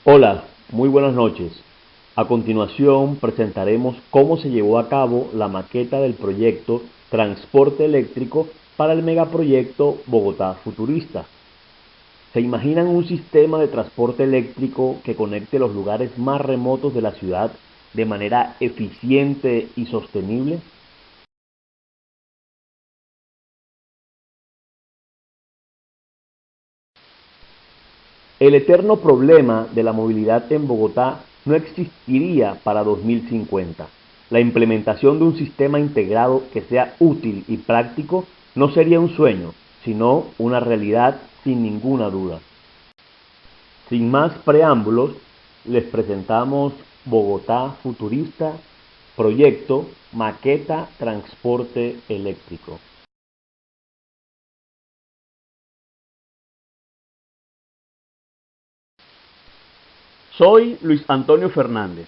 Hola, muy buenas noches. A continuación presentaremos cómo se llevó a cabo la maqueta del proyecto Transporte Eléctrico para el megaproyecto Bogotá Futurista. ¿Se imaginan un sistema de transporte eléctrico que conecte los lugares más remotos de la ciudad de manera eficiente y sostenible? El eterno problema de la movilidad en Bogotá no existiría para 2050. La implementación de un sistema integrado que sea útil y práctico no sería un sueño, sino una realidad sin ninguna duda. Sin más preámbulos, les presentamos Bogotá Futurista, proyecto Maqueta Transporte Eléctrico. Soy Luis Antonio Fernández.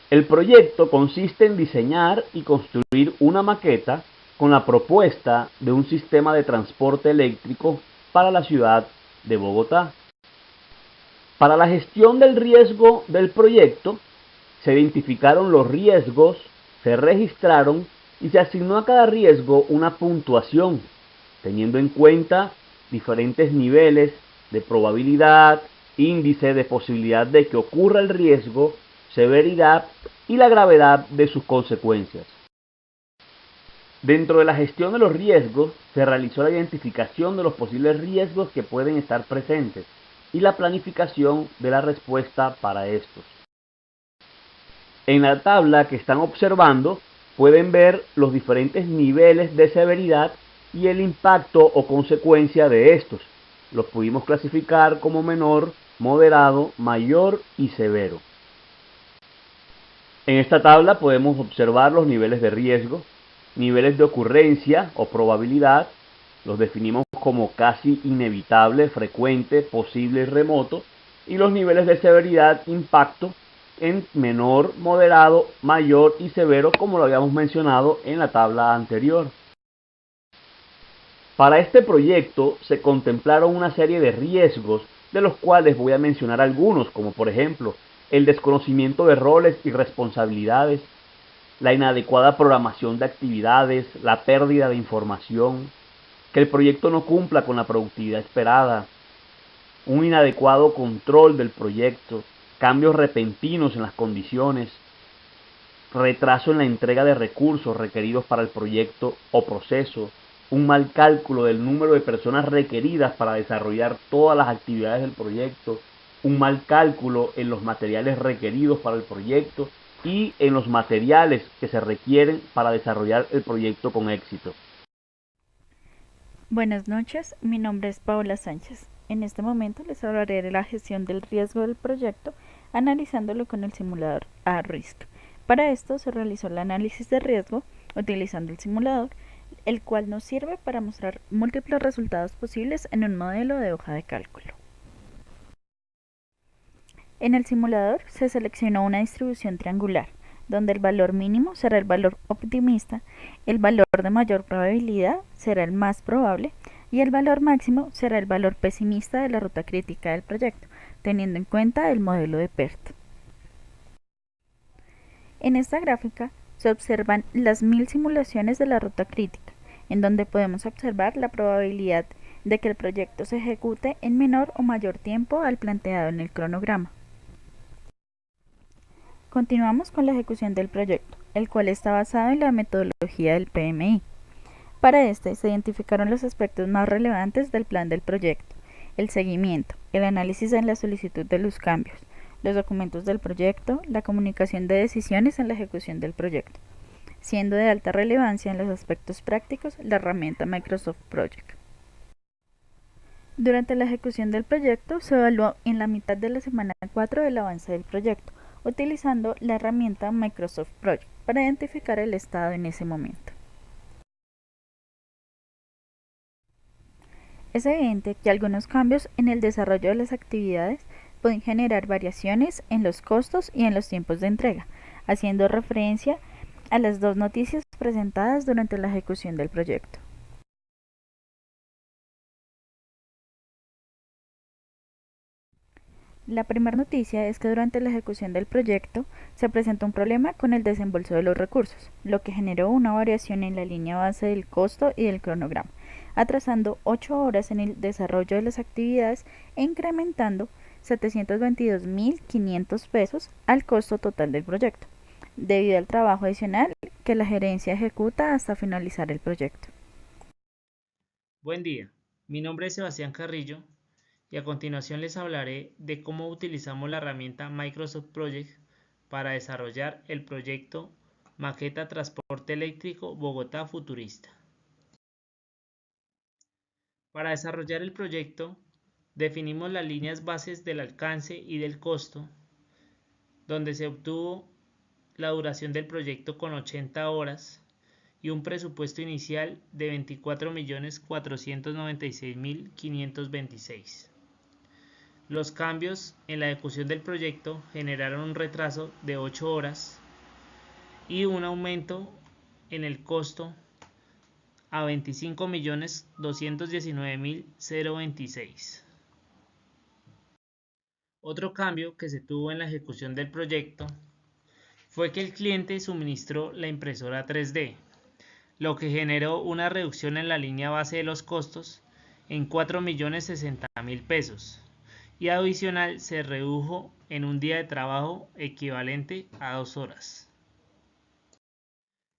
El proyecto consiste en diseñar y construir una maqueta con la propuesta de un sistema de transporte eléctrico para la ciudad de Bogotá. Para la gestión del riesgo del proyecto, se identificaron los riesgos, se registraron y se asignó a cada riesgo una puntuación, teniendo en cuenta diferentes niveles de probabilidad, índice de posibilidad de que ocurra el riesgo, severidad y la gravedad de sus consecuencias. Dentro de la gestión de los riesgos, se realizó la identificación de los posibles riesgos que pueden estar presentes y la planificación de la respuesta para estos. En la tabla que están observando, pueden ver los diferentes niveles de severidad y el impacto o consecuencia de estos. Los pudimos clasificar como menor, moderado, mayor y severo. En esta tabla podemos observar los niveles de riesgo, niveles de ocurrencia o probabilidad, los definimos como casi inevitable, frecuente, posible y remoto, y los niveles de severidad, impacto, en menor, moderado, mayor y severo, como lo habíamos mencionado en la tabla anterior. Para este proyecto se contemplaron una serie de riesgos, de los cuales voy a mencionar algunos, como por ejemplo, el desconocimiento de roles y responsabilidades, la inadecuada programación de actividades, la pérdida de información, que el proyecto no cumpla con la productividad esperada, un inadecuado control del proyecto, cambios repentinos en las condiciones, retraso en la entrega de recursos requeridos para el proyecto o proceso, un mal cálculo del número de personas requeridas para desarrollar todas las actividades del proyecto, un mal cálculo en los materiales requeridos para el proyecto y en los materiales que se requieren para desarrollar el proyecto con éxito. Buenas noches, mi nombre es Paola Sánchez. En este momento les hablaré de la gestión del riesgo del proyecto, analizándolo con el simulador A-RISC. Para esto se realizó el análisis de riesgo utilizando el simulador, el cual nos sirve para mostrar múltiples resultados posibles en un modelo de hoja de cálculo. En el simulador se seleccionó una distribución triangular, donde el valor mínimo será el valor optimista, el valor de mayor probabilidad será el más probable y el valor máximo será el valor pesimista de la ruta crítica del proyecto, teniendo en cuenta el modelo de PERT. En esta gráfica se observan las 1000 simulaciones de la ruta crítica, en donde podemos observar la probabilidad de que el proyecto se ejecute en menor o mayor tiempo al planteado en el cronograma. Continuamos con la ejecución del proyecto, el cual está basado en la metodología del PMI. Para este se identificaron los aspectos más relevantes del plan del proyecto: el seguimiento, el análisis en la solicitud de los cambios, los documentos del proyecto, la comunicación de decisiones en la ejecución del proyecto, siendo de alta relevancia en los aspectos prácticos la herramienta Microsoft Project. Durante la ejecución del proyecto se evaluó en la mitad de la semana 4 el avance del proyecto, utilizando la herramienta Microsoft Project para identificar el estado en ese momento. Es evidente que algunos cambios en el desarrollo de las actividades pueden generar variaciones en los costos y en los tiempos de entrega, haciendo referencia a las dos noticias presentadas durante la ejecución del proyecto. La primera noticia es que durante la ejecución del proyecto se presentó un problema con el desembolso de los recursos, lo que generó una variación en la línea base del costo y del cronograma, atrasando 8 horas en el desarrollo de las actividades e incrementando 722.500 pesos al costo total del proyecto, debido al trabajo adicional que la gerencia ejecuta hasta finalizar el proyecto. Buen día, mi nombre es Sebastián Carrillo y a continuación les hablaré de cómo utilizamos la herramienta Microsoft Project para desarrollar el proyecto Maqueta Transporte Eléctrico Bogotá Futurista. Para desarrollar el proyecto, definimos las líneas bases del alcance y del costo, donde se obtuvo la duración del proyecto con 80 horas y un presupuesto inicial de 24.496.526. Los cambios en la ejecución del proyecto generaron un retraso de 8 horas y un aumento en el costo a 25.219.026. Otro cambio que se tuvo en la ejecución del proyecto fue que el cliente suministró la impresora 3D, lo que generó una reducción en la línea base de los costos en 4.060.000 pesos y adicional se redujo en un día de trabajo equivalente a 2 horas.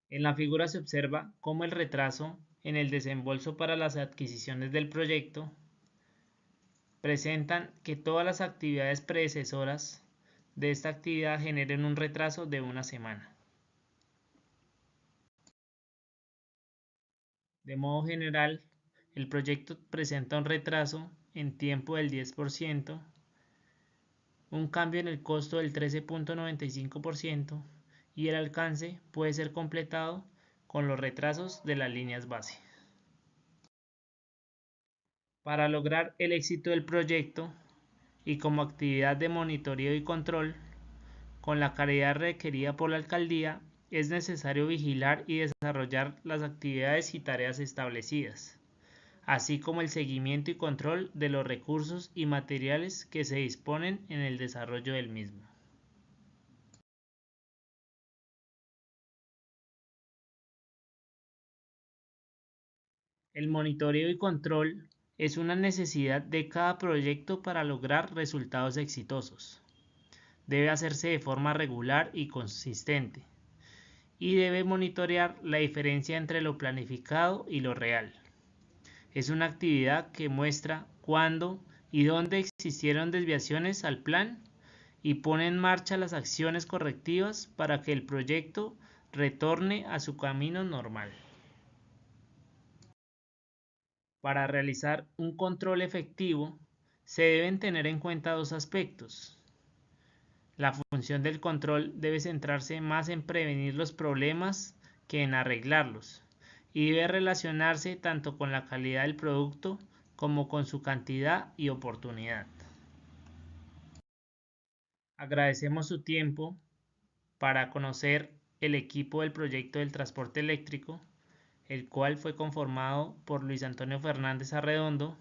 En la figura se observa cómo el retraso en el desembolso para las adquisiciones del proyecto presentan que todas las actividades predecesoras de esta actividad generen un retraso de una semana. De modo general, el proyecto presenta un retraso en tiempo del 10%, un cambio en el costo del 13.95% y el alcance puede ser completado con los retrasos de las líneas base. Para lograr el éxito del proyecto y como actividad de monitoreo y control, con la calidad requerida por la alcaldía, es necesario vigilar y desarrollar las actividades y tareas establecidas, así como el seguimiento y control de los recursos y materiales que se disponen en el desarrollo del mismo. El monitoreo y control es una necesidad de cada proyecto para lograr resultados exitosos. Debe hacerse de forma regular y consistente, y debe monitorear la diferencia entre lo planificado y lo real. Es una actividad que muestra cuándo y dónde existieron desviaciones al plan y pone en marcha las acciones correctivas para que el proyecto retorne a su camino normal. Para realizar un control efectivo, se deben tener en cuenta dos aspectos. La función del control debe centrarse más en prevenir los problemas que en arreglarlos, y debe relacionarse tanto con la calidad del producto como con su cantidad y oportunidad. Agradecemos su tiempo para conocer el equipo del proyecto del transporte eléctrico, el cual fue conformado por Luis Antonio Fernández Arredondo,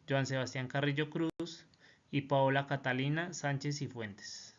Joan Sebastián Carrillo Cruz y Paola Catalina Sánchez Cifuentes.